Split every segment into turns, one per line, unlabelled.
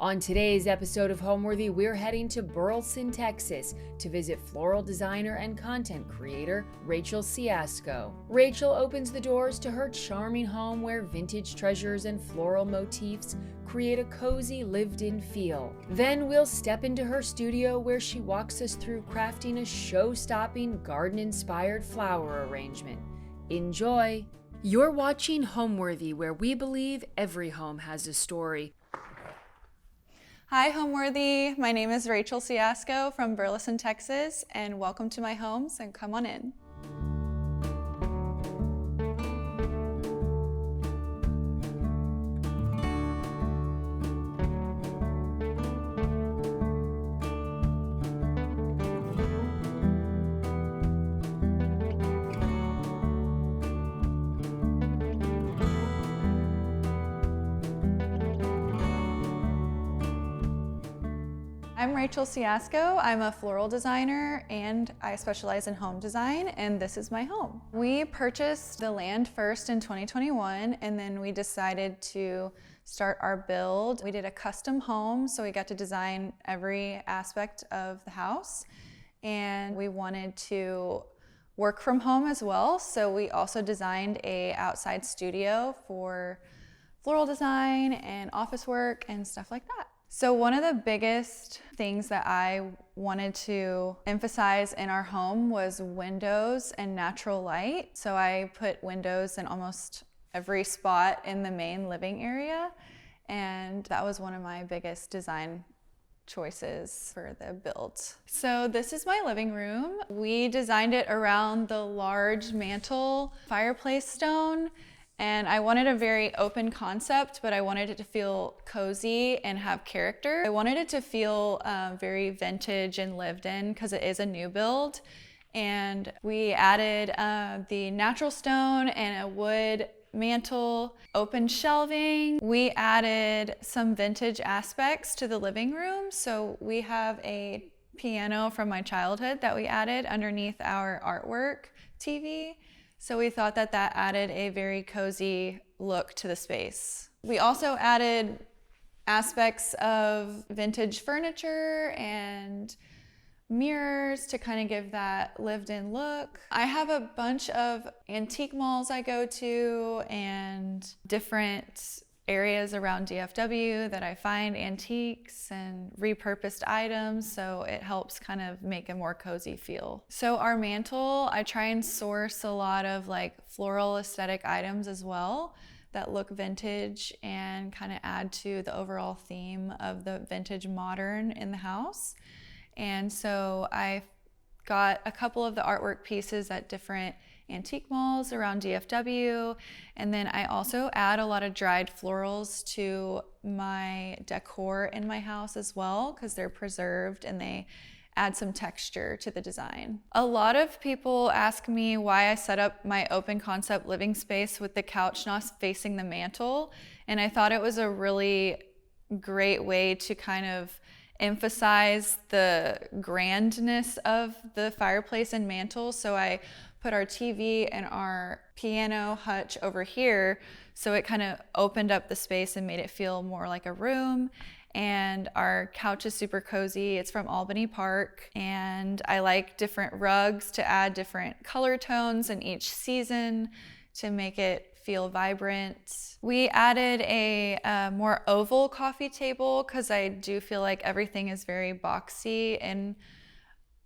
On today's episode of Homeworthy, we're heading to Burleson, Texas to visit floral designer and content creator Rachel Ciastko. Rachel opens the doors to her charming home where vintage treasures and floral motifs create a cozy, lived-in feel. Then we'll step into her studio where she walks us through crafting a show-stopping, garden-inspired flower arrangement. Enjoy! You're watching Homeworthy, where we believe every home has a story.
Hi, Homeworthy. My name is Rachel Ciastko from Burleson, Texas, and welcome to my homes, and come on in. I'm Rachel Ciastko. I'm a floral designer and I specialize in home design, and this is my home. We purchased the land first in 2021, and then we decided to start our build. We did a custom home, so we got to design every aspect of the house, and we wanted to work from home as well, so we also designed a outside studio for floral design and office work and stuff like that. So one of the biggest things that I wanted to emphasize in our home was windows and natural light. So I put windows in almost every spot in the main living area, and that was one of my biggest design choices for the build. So this is my living room. We designed it around the large mantle fireplace stone. And I wanted a very open concept, but I wanted it to feel cozy and have character. I wanted it to feel very vintage and lived in because it is a new build. And we added the natural stone and a wood mantle, open shelving. We added some vintage aspects to the living room. So we have a piano from my childhood that we added underneath our artwork TV. So we thought that that added a very cozy look to the space. We also added aspects of vintage furniture and mirrors to kind of give that lived-in look. I have a bunch of antique malls I go to and different areas around DFW that I find antiques and repurposed items, so it helps kind of make a more cozy feel. So our mantle, I try and source a lot of like floral aesthetic items as well that look vintage and kind of add to the overall theme of the vintage modern in the house. And so I got a couple of the artwork pieces at different antique malls around DFW, and then I also add a lot of dried florals to my decor in my house as well because they're preserved and they add some texture to the design. A lot of people ask me why I set up my open concept living space with the couch not facing the mantle, and I thought it was a really great way to kind of emphasize the grandness of the fireplace and mantle. So I put our TV and our piano hutch over here, so it kind of opened up the space and made it feel more like a room. And our couch is super cozy. It's from Albany Park, and I like different rugs to add different color tones in each season to make it feel vibrant. We added a more oval coffee table because I do feel like everything is very boxy in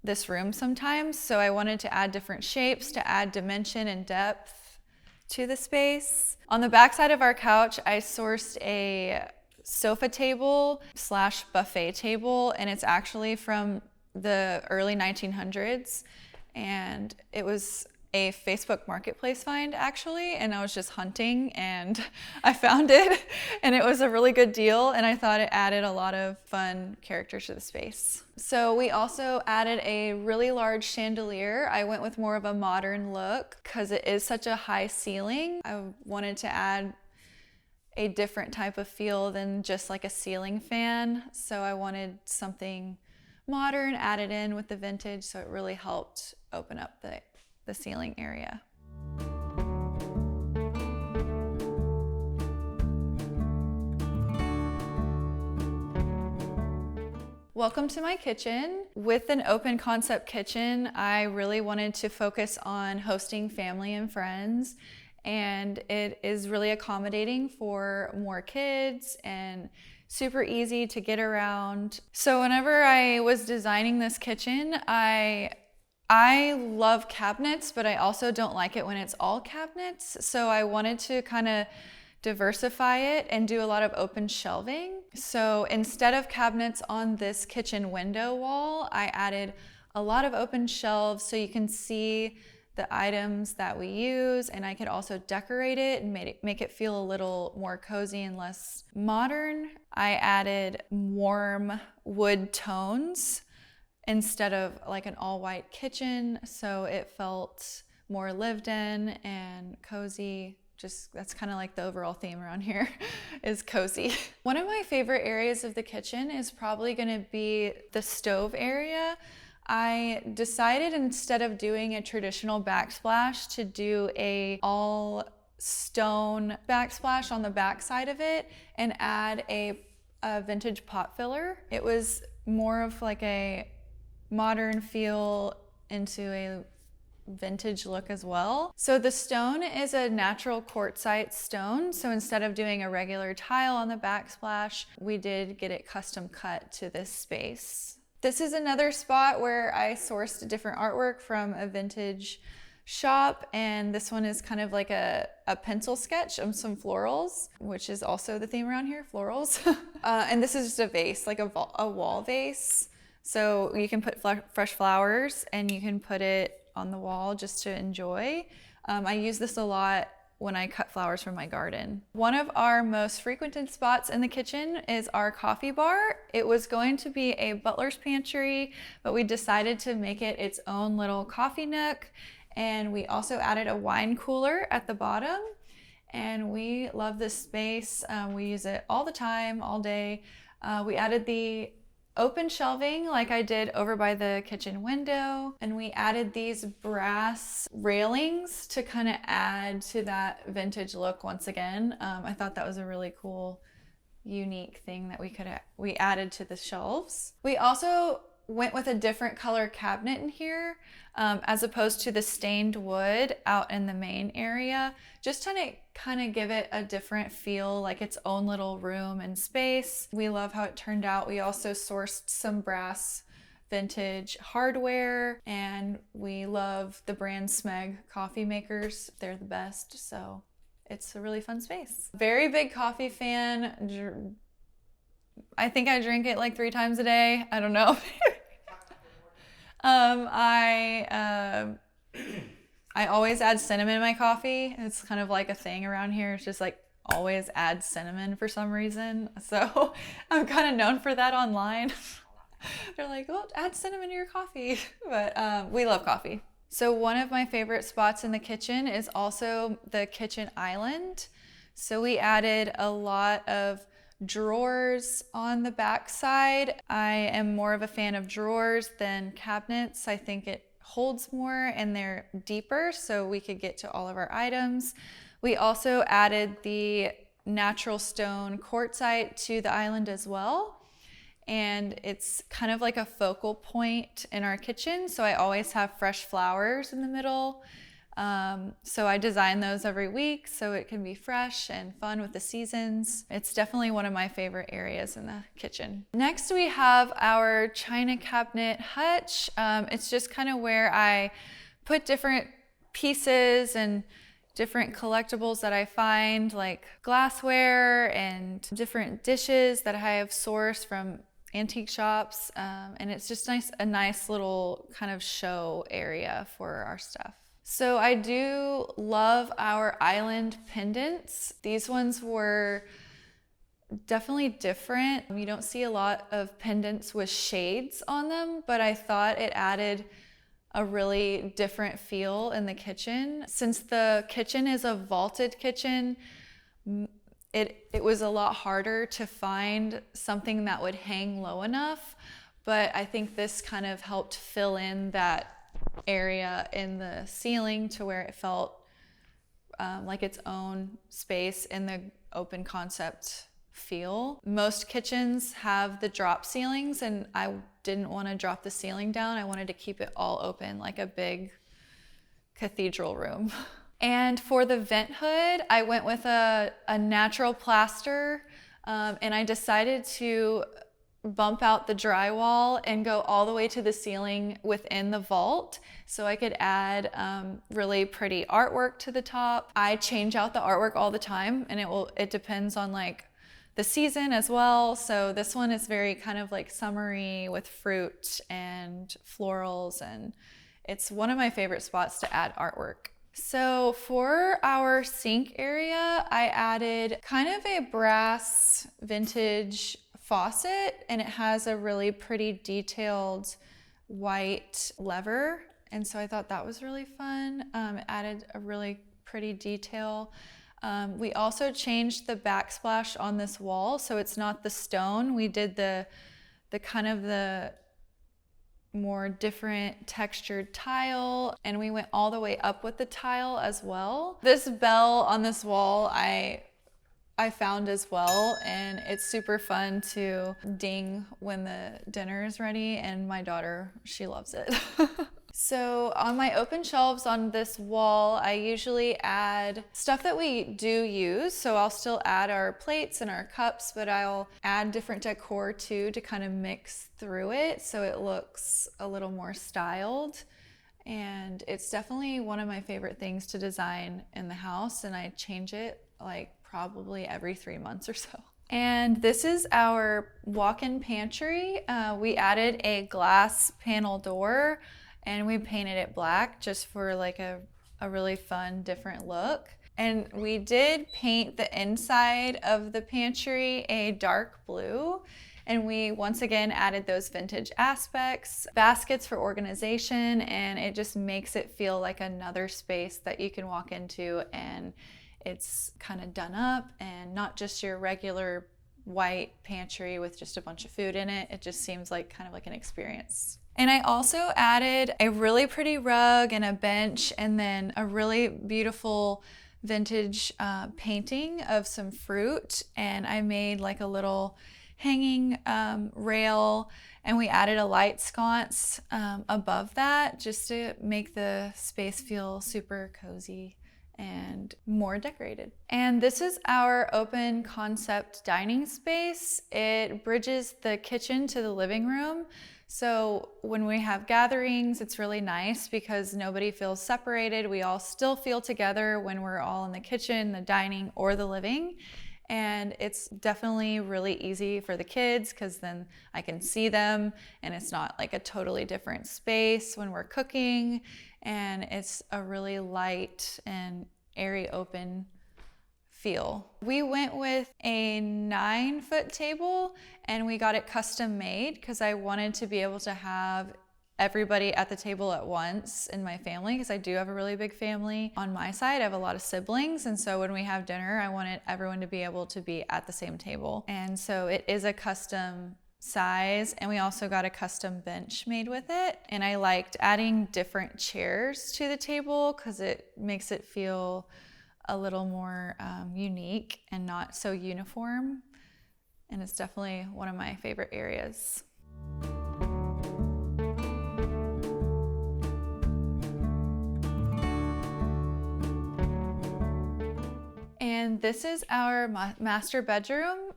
this room sometimes, so I wanted to add different shapes to add dimension and depth to the space. On the back side of our couch, I sourced a sofa table slash buffet table, and it's actually from the early 1900s, and it was a Facebook marketplace find actually, and I was just hunting and I found it, and it was a really good deal, and I thought it added a lot of fun character to the space. So we also added a really large chandelier. I went with more of a modern look because it is such a high ceiling. I wanted to add a different type of feel than just like a ceiling fan, so I wanted something modern added in with the vintage, so it really helped open up the ceiling area. Welcome to my kitchen. With an open concept kitchen, I really wanted to focus on hosting family and friends, and it is really accommodating for more kids and super easy to get around. So whenever I was designing this kitchen, I love cabinets, but I also don't like it when it's all cabinets. So I wanted to kind of diversify it and do a lot of open shelving. So instead of cabinets on this kitchen window wall, I added a lot of open shelves so you can see the items that we use, and I could also decorate it and make it feel a little more cozy and less modern. I added warm wood tones instead of like an all white kitchen, so it felt more lived in and cozy. Just that's kind of like the overall theme around here is cozy. One of my favorite areas of the kitchen is probably going to be the stove area. I decided instead of doing a traditional backsplash to do a all stone backsplash on the back side of it and add a vintage pot filler. It was more of like a modern feel into a vintage look as well. So the stone is a natural quartzite stone. So instead of doing a regular tile on the backsplash, we did get it custom cut to this space. This is another spot where I sourced different artwork from a vintage shop, and this one is kind of like a pencil sketch of some florals, which is also the theme around here, florals. And this is just a vase, like a wall vase. So you can put fresh flowers and you can put it on the wall just to enjoy. I use this a lot when I cut flowers from my garden. One of our most frequented spots in the kitchen is our coffee bar. It was going to be a butler's pantry, but we decided to make it its own little coffee nook. And we also added a wine cooler at the bottom. And we love this space. We use it all the time, all day. We added the open shelving like I did over by the kitchen window, and we added these brass railings to kind of add to that vintage look once again. I thought that was a really cool, unique thing that we added to the shelves. We also went with a different color cabinet in here, as opposed to the stained wood out in the main area, just to kind of give it a different feel, like its own little room and space. We love how it turned out. We also sourced some brass vintage hardware, and we love the brand Smeg coffee makers. They're the best, so it's a really fun space. Very big coffee fan. I think I drink it like 3 times a day. I don't know. I always add cinnamon in my coffee. It's kind of like a thing around here. It's just like always add cinnamon for some reason. So I'm kind of known for that online. They're like, well, add cinnamon to your coffee. But we love coffee. So one of my favorite spots in the kitchen is also the kitchen island. So we added a lot of drawers on the back side. I am more of a fan of drawers than cabinets. I think it holds more and they're deeper, so we could get to all of our items. We also added the natural stone quartzite to the island as well. And it's kind of like a focal point in our kitchen. So I always have fresh flowers in the middle. So I design those every week so it can be fresh and fun with the seasons. It's definitely one of my favorite areas in the kitchen. Next we have our china cabinet hutch. It's just kind of where I put different pieces and different collectibles that I find, like glassware and different dishes that I have sourced from antique shops. And it's just a nice little kind of show area for our stuff. So I do love our island pendants. These ones were definitely different. You don't see a lot of pendants with shades on them, but I thought it added a really different feel in the kitchen. Since the kitchen is a vaulted kitchen, it was a lot harder to find something that would hang low enough, but I think this kind of helped fill in that area in the ceiling to where it felt like its own space in the open concept feel. Most kitchens have the drop ceilings, and I didn't want to drop the ceiling down. I wanted to keep it all open like a big cathedral room. And for the vent hood, I went with a natural plaster, and I decided to bump out the drywall and go all the way to the ceiling within the vault so I could add really pretty artwork to the top. I change out the artwork all the time, and it depends on like the season as well. So this one is very kind of like summery with fruit and florals, and it's one of my favorite spots to add artwork. So for our sink area, I added kind of a brass vintage faucet, and it has a really pretty detailed white lever. And so I thought that was really fun. It added a really pretty detail. We also changed the backsplash on this wall. So it's not the stone. We did the kind of the more different textured tile, and we went all the way up with the tile as well. This bell on this wall I found as well, and it's super fun to ding when the dinner is ready, and my daughter, she loves it. So on my open shelves on this wall, I usually add stuff that we do use. So I'll still add our plates and our cups, but I'll add different decor too to kind of mix through it so it looks a little more styled. And it's definitely one of my favorite things to design in the house, and I change it like probably every 3 months or so. And this is our walk-in pantry. We added a glass panel door, and we painted it black just for like a really fun, different look. And we did paint the inside of the pantry a dark blue. And we once again added those vintage aspects, baskets for organization, and it just makes it feel like another space that you can walk into, and it's kind of done up and not just your regular white pantry with just a bunch of food in it. It just seems like kind of like an experience. And I also added a really pretty rug and a bench, and then a really beautiful vintage painting of some fruit. And I made like a little hanging rail, and we added a light sconce above that just to make the space feel super cozy and more decorated. And this is our open concept dining space. It bridges the kitchen to the living room. So when we have gatherings, it's really nice because nobody feels separated. We all still feel together when we're all in the kitchen, the dining, or the living. And it's definitely really easy for the kids because then I can see them, and it's not like a totally different space when we're cooking. And it's a really light and airy open feel. We went with a 9-foot table, and we got it custom made because I wanted to be able to have everybody at the table at once in my family, because I do have a really big family on my side. I have a lot of siblings, and so when we have dinner, I wanted everyone to be able to be at the same table. And so it is a custom size, and we also got a custom bench made with it. And I liked adding different chairs to the table because it makes it feel a little more unique and not so uniform. And it's definitely one of my favorite areas. And this is our master bedroom.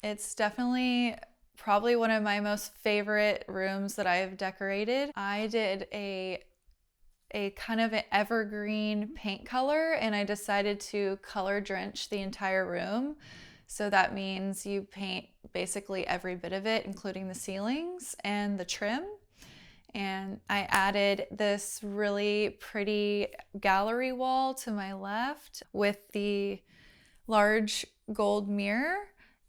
It's definitely probably one of my most favorite rooms that I've decorated. I did a kind of an evergreen paint color, and I decided to color drench the entire room. So that means you paint basically every bit of it, including the ceilings and the trim. And I added this really pretty gallery wall to my left with the large gold mirror.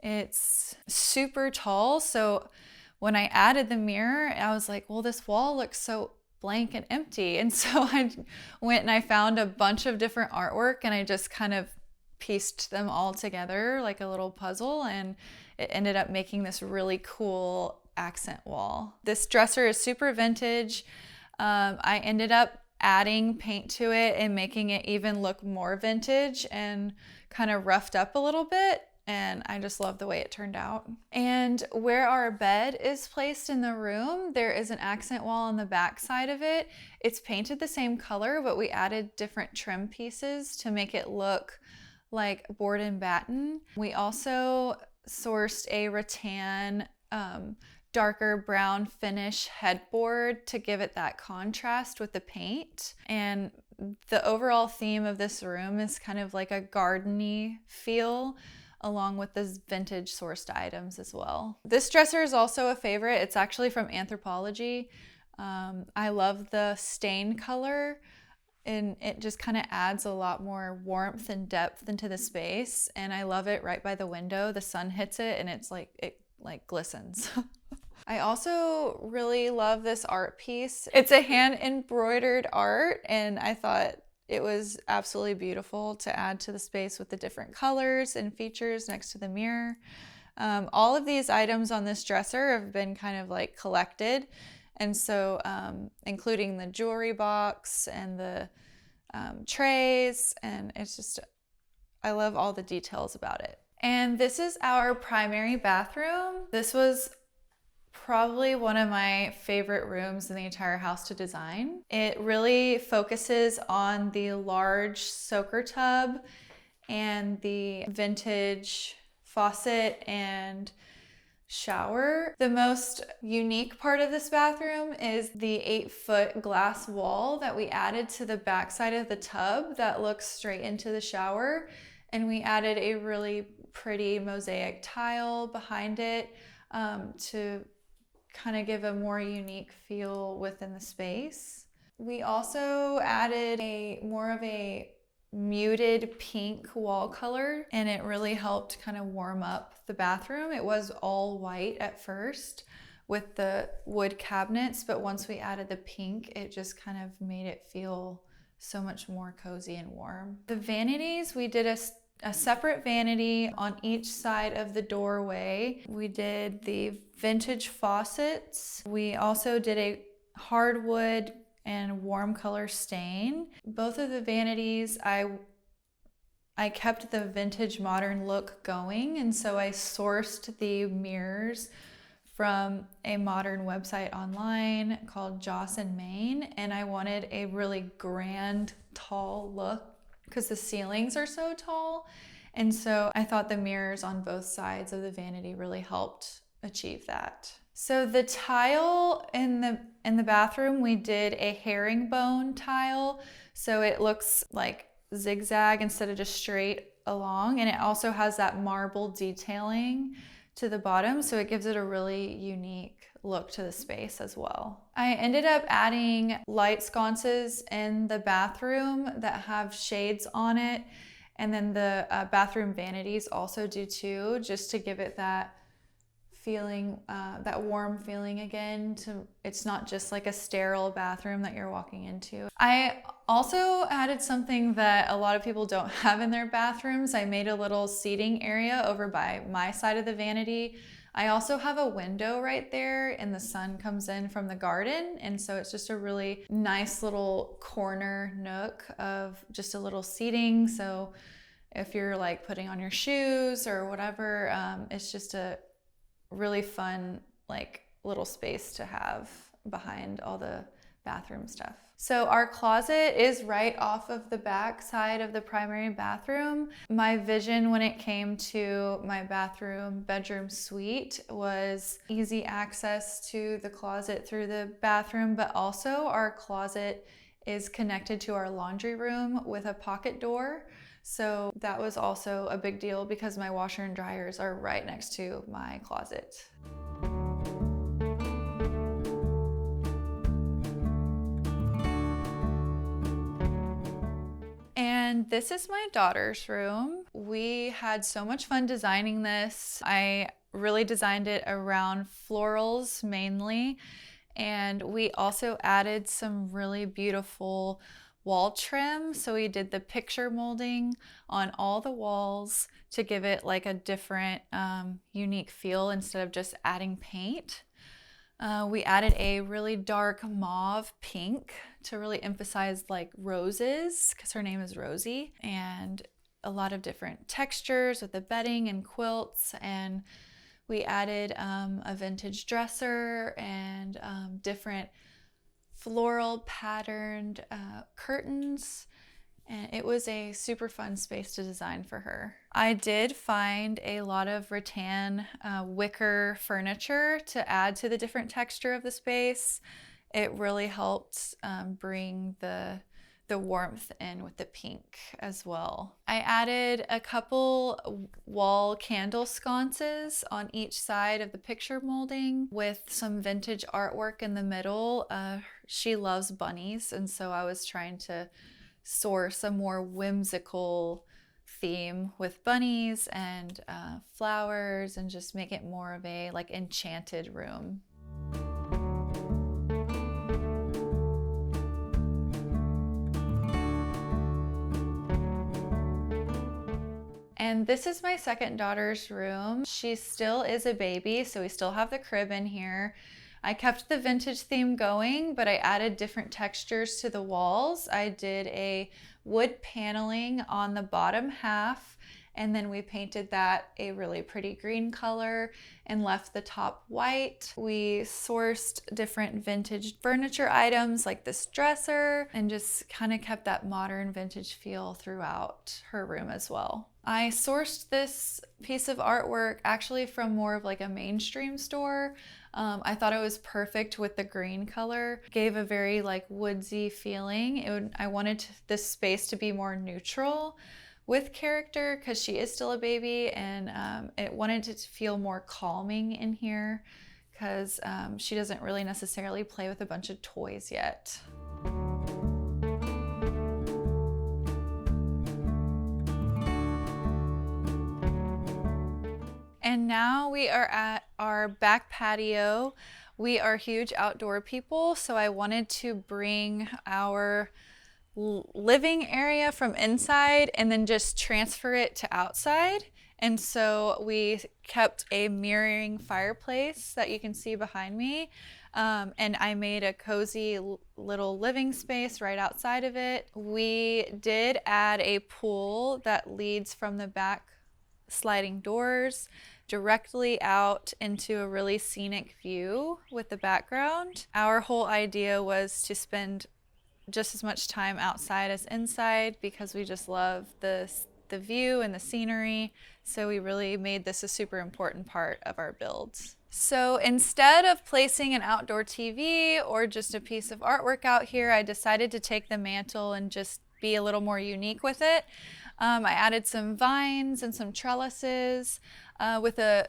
It's super tall, so when I added the mirror, I was like, well, this wall looks so blank and empty. And so I went and I found a bunch of different artwork, and I just kind of pieced them all together like a little puzzle, and it ended up making this really cool accent wall. This dresser is super vintage. I ended up adding paint to it and making it even look more vintage and kind of roughed up a little bit. and I just love the way it turned out. And where our bed is placed in the room, there is an accent wall on the back side of it. It's painted the same color, but we added different trim pieces to make it look like board and batten. We also sourced a rattan darker brown finish headboard to give it that contrast with the paint. And the overall theme of this room is kind of like a garden-y feel, along with those vintage sourced items as well. This dresser is also a favorite. It's actually from Anthropologie. I love the stain color, and it just kind of adds a lot more warmth and depth into the space. And I love it right by the window. The sun hits it and it glistens. I also really love this art piece. It's a hand embroidered art, and I thought it was absolutely beautiful to add to the space with the different colors and features next to the mirror. All of these items on this dresser have been kind of like collected. And so including the jewelry box and the trays, and it's just, I love all the details about it. And this is our primary bathroom. This was probably one of my favorite rooms in the entire house to design. It really focuses on the large soaker tub and the vintage faucet and shower. The most unique part of this bathroom is the 8-foot glass wall that we added to the backside of the tub that looks straight into the shower. And we added a really pretty mosaic tile behind it to kind of give a more unique feel within the space. We also added more of a muted pink wall color, and it really helped kind of warm up the bathroom. It was all white at first with the wood cabinets, but once we added the pink, it just kind of made it feel so much more cozy and warm. The vanities, we did a separate vanity on each side of the doorway. We did the vintage faucets. We also did a hardwood and warm color stain. Both of the vanities, I kept the vintage modern look going, and so I sourced the mirrors from a modern website online called Joss and Main, and I wanted a really grand, tall look because the ceilings are so tall. And so I thought the mirrors on both sides of the vanity really helped achieve that. So the tile in the bathroom, we did a herringbone tile. So it looks like zigzag instead of just straight along. And it also has that marble detailing to the bottom. So it gives it a really unique look to the space as well. I ended up adding light sconces in the bathroom that have shades on it. And then the bathroom vanities also do too, just to give it that feeling, that warm feeling again. It's not just like a sterile bathroom that you're walking into. I also added something that a lot of people don't have in their bathrooms. I made a little seating area over by my side of the vanity. I also have a window right there, and the sun comes in from the garden, and so it's just a really nice little corner nook of just a little seating. So if you're like putting on your shoes or whatever, it's just a really fun like little space to have behind all the bathroom stuff. So our closet is right off of the back side of the primary bathroom. My vision when it came to my bedroom suite was easy access to the closet through the bathroom, but also our closet is connected to our laundry room with a pocket door. So that was also a big deal because my washer and dryers are right next to my closet. And this is my daughter's room. We had so much fun designing this. I really designed it around florals mainly. And we also added some really beautiful wall trim. So we did the picture molding on all the walls to give it like a different unique feel instead of just adding paint. We added a really dark mauve pink to really emphasize like roses because her name is Rosie. And a lot of different textures with the bedding and quilts, and we added a vintage dresser and different floral patterned curtains. And it was a super fun space to design for her. I did find a lot of rattan wicker furniture to add to the different texture of the space. It really helped bring the warmth in with the pink as well. I added a couple wall candle sconces on each side of the picture molding with some vintage artwork in the middle. She loves bunnies, and so I was trying to source a more whimsical theme with bunnies and flowers, and just make it more of a like enchanted room. And this is my second daughter's room. She still is a baby, so we still have the crib in here. I kept the vintage theme going, but I added different textures to the walls. I did a wood paneling on the bottom half, and then we painted that a really pretty green color and left the top white. We sourced different vintage furniture items like this dresser, and just kind of kept that modern vintage feel throughout her room as well. I sourced this piece of artwork actually from more of like a mainstream store. I thought it was perfect with the green color. Gave a very like woodsy feeling. I wanted this space to be more neutral with character because she is still a baby, and it wanted to feel more calming in here because she doesn't really necessarily play with a bunch of toys yet. And now we are at our back patio. We are huge outdoor people, so I wanted to bring our living area from inside and then just transfer it to outside. And so we kept a mirroring fireplace that you can see behind me. And I made a cozy little living space right outside of it. We did add a pool that leads from the back sliding doors directly out into a really scenic view with the background. Our whole idea was to spend just as much time outside as inside because we just love the view and the scenery. So we really made this a super important part of our builds. So instead of placing an outdoor TV or just a piece of artwork out here, I decided to take the mantle and just be a little more unique with it. I added some vines and some trellises with a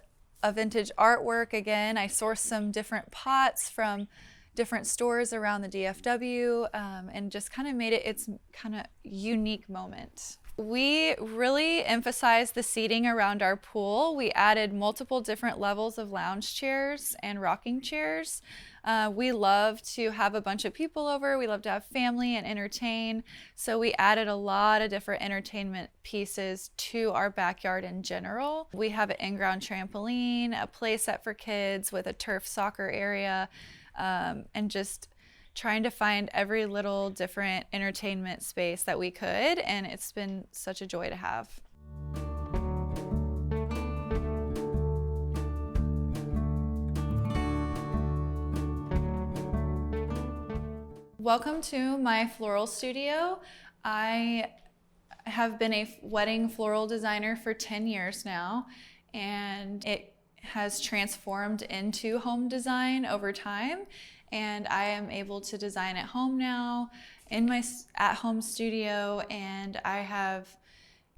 vintage artwork. Again, I sourced some different pots from different stores around the DFW and just kind of made it its kind of unique moment. We really emphasized the seating around our pool. We added multiple different levels of lounge chairs and rocking chairs. We love to have a bunch of people over. We love to have family and entertain. So we added a lot of different entertainment pieces to our backyard in general. We have an in-ground trampoline, a play set for kids with a turf soccer area, and just trying to find every little different entertainment space that we could, and it's been such a joy to have. Welcome to my floral studio. I have been a wedding floral designer for 10 years now, and it has transformed into home design over time. And I am able to design at home now in my at-home studio, and I have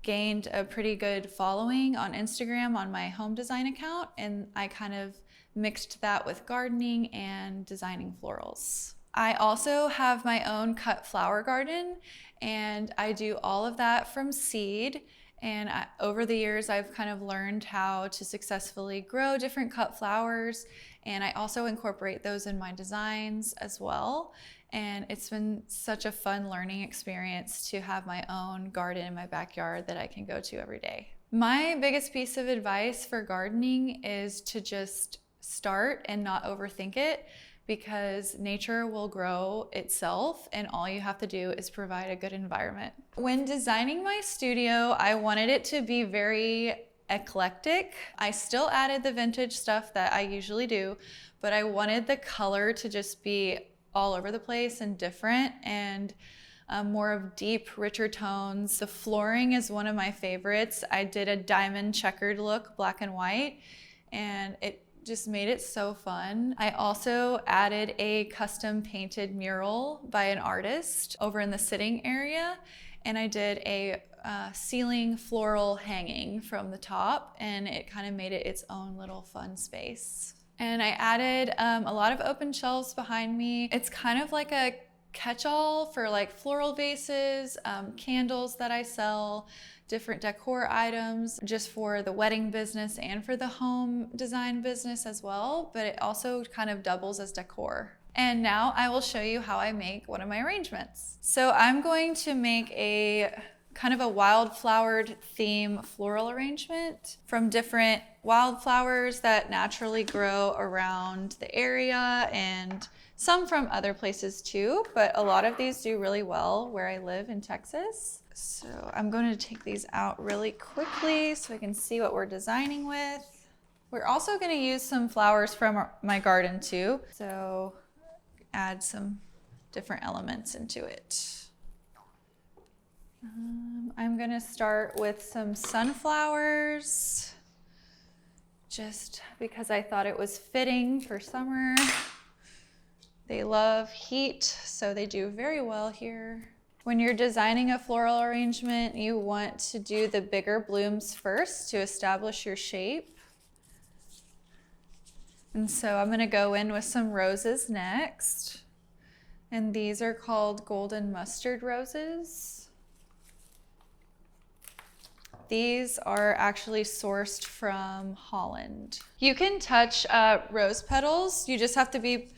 gained a pretty good following on Instagram on my home design account, and I kind of mixed that with gardening and designing florals. I also have my own cut flower garden, and I do all of that from seed. And over the years, I've kind of learned how to successfully grow different cut flowers, and I also incorporate those in my designs as well. And it's been such a fun learning experience to have my own garden in my backyard that I can go to every day. My biggest piece of advice for gardening is to just start and not overthink it. because nature will grow itself and all you have to do is provide a good environment. When designing my studio, I wanted it to be very eclectic. I still added the vintage stuff that I usually do, but I wanted the color to just be all over the place and different, and more of deep, richer tones. The flooring is one of my favorites. I did a diamond checkered look, black and white, and it just made it so fun. I also added a custom painted mural by an artist over in the sitting area, and I did a ceiling floral hanging from the top, and it kind of made it its own little fun space. And I added a lot of open shelves behind me. It's kind of like a catch-all for like floral vases, candles that I sell, different decor items just for the wedding business and for the home design business as well, but it also kind of doubles as decor. And now I will show you how I make one of my arrangements. So I'm going to make a kind of a wildflowered theme floral arrangement from different wildflowers that naturally grow around the area, and some from other places too, but a lot of these do really well where I live in Texas. So I'm going to take these out really quickly so I can see what we're designing with. We're also going to use some flowers from my garden too, so add some different elements into it. I'm gonna start with some sunflowers, just because I thought it was fitting for summer. They love heat, so they do very well here. When you're designing a floral arrangement, you want to do the bigger blooms first to establish your shape. And so I'm gonna go in with some roses next. And these are called golden mustard roses. These are actually sourced from Holland. You can touch rose petals. You just have to be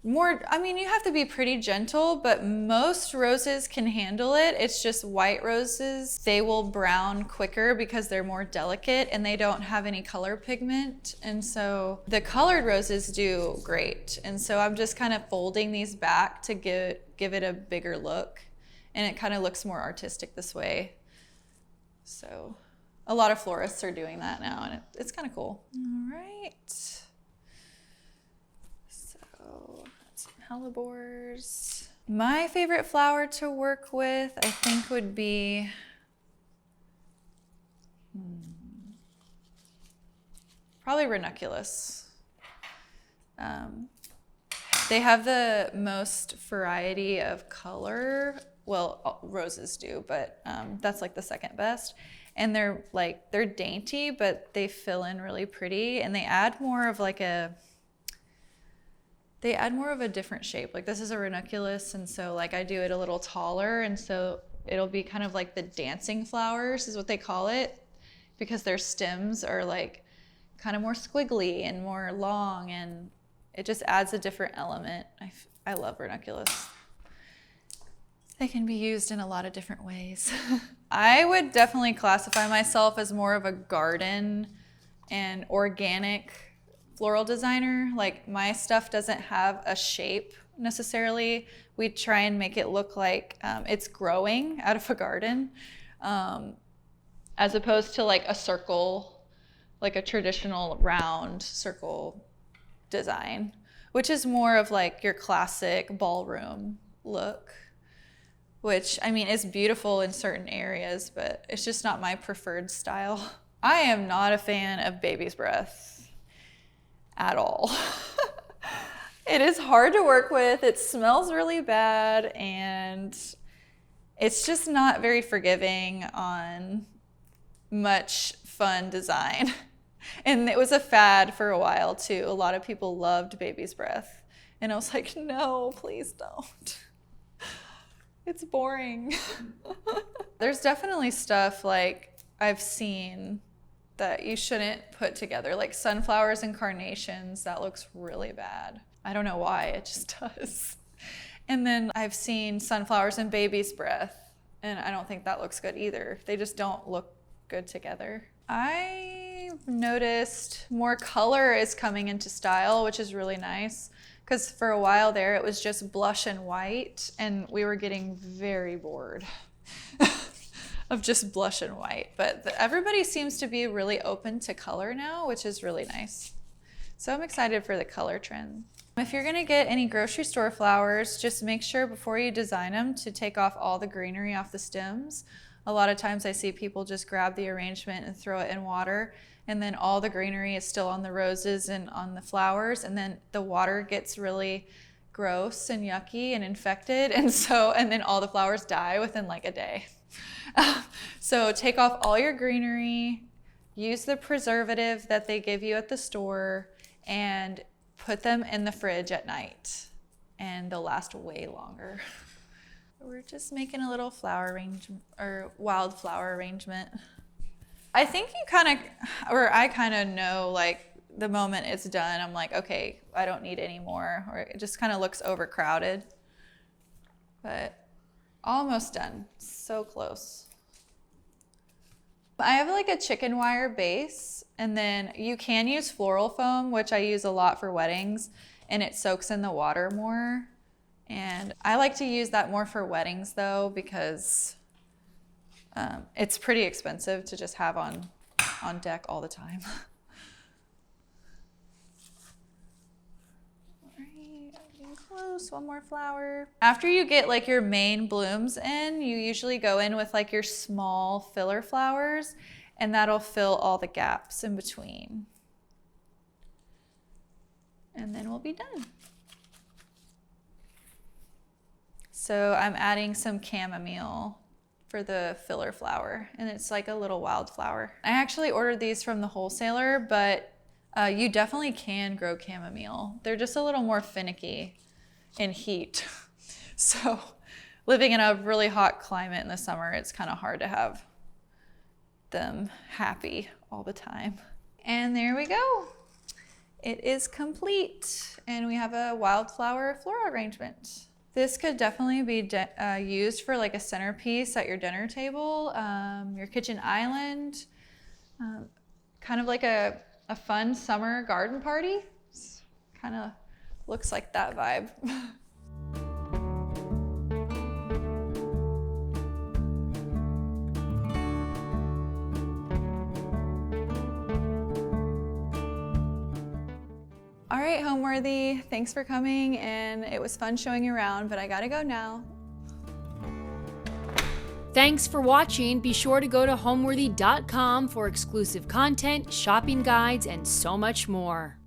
you have to be pretty gentle, but most roses can handle it. It's just white roses. They will brown quicker because they're more delicate and they don't have any color pigment. And so the colored roses do great. And so I'm just kind of folding these back to give it a bigger look. And it kind of looks more artistic this way. So a lot of florists are doing that now, and it's kind of cool. All right. So some hellebores. My favorite flower to work with, I think, would be probably ranunculus. They have the most variety of color. Well, roses do, but that's like the second best. And they're dainty, but they fill in really pretty, and they add more of a different shape. Like this is a ranunculus, and so like I do it a little taller, and so it'll be kind of like the dancing flowers is what they call it, because their stems are like kind of more squiggly and more long, and it just adds a different element. I love ranunculus. They can be used in a lot of different ways. I would definitely classify myself as more of a garden and organic floral designer. Like my stuff doesn't have a shape necessarily. We try and make it look like it's growing out of a garden, as opposed to like a circle, like a traditional round circle design, which is more of like your classic ballroom look. Which, I mean, is beautiful in certain areas, but it's just not my preferred style. I am not a fan of baby's breath at all. It is hard to work with, it smells really bad, and it's just not very forgiving on much fun design. And it was a fad for a while too. A lot of people loved baby's breath. And I was like, no, please don't. It's boring. There's definitely stuff like I've seen that you shouldn't put together, like sunflowers and carnations. That looks really bad. I don't know why, it just does. And then I've seen sunflowers and baby's breath, and I don't think that looks good either. They just don't look good together. I've noticed more color is coming into style, which is really nice. because for a while there it was just blush and white, and we were getting very bored of just blush and white. But everybody seems to be really open to color now, which is really nice. So I'm excited for the color trend. If you're gonna get any grocery store flowers, just make sure before you design them to take off all the greenery off the stems. A lot of times I see people just grab the arrangement and throw it in water, and then all the greenery is still on the roses and on the flowers, and then the water gets really gross and yucky and infected, and then all the flowers die within like a day. So take off all your greenery, use the preservative that they give you at the store, and put them in the fridge at night, and they'll last way longer. We're just making a little flower arrangement, or wildflower arrangement. I think I kind of know, like, the moment it's done, I'm like, okay, I don't need any more, or it just kind of looks overcrowded. But almost done, so close. I have like a chicken wire base, and then you can use floral foam, which I use a lot for weddings, and it soaks in the water more. And I like to use that more for weddings though, because it's pretty expensive to just have on deck all the time. Close, one more flower. After you get like your main blooms in, you usually go in with like your small filler flowers, and that'll fill all the gaps in between. And then we'll be done. So I'm adding some chamomile for the filler flower, and it's like a little wildflower. I actually ordered these from the wholesaler, but you definitely can grow chamomile. They're just a little more finicky in heat. So living in a really hot climate in the summer, it's kind of hard to have them happy all the time. And there we go. It is complete, and we have a wildflower floral arrangement. This could definitely be used for like a centerpiece at your dinner table, your kitchen island, kind of like a fun summer garden party. Kind of looks like that vibe. All right, Homeworthy, thanks for coming, and it was fun showing you around, but I gotta go now.
Thanks for watching. Be sure to go to homeworthy.com for exclusive content, shopping guides, and so much more.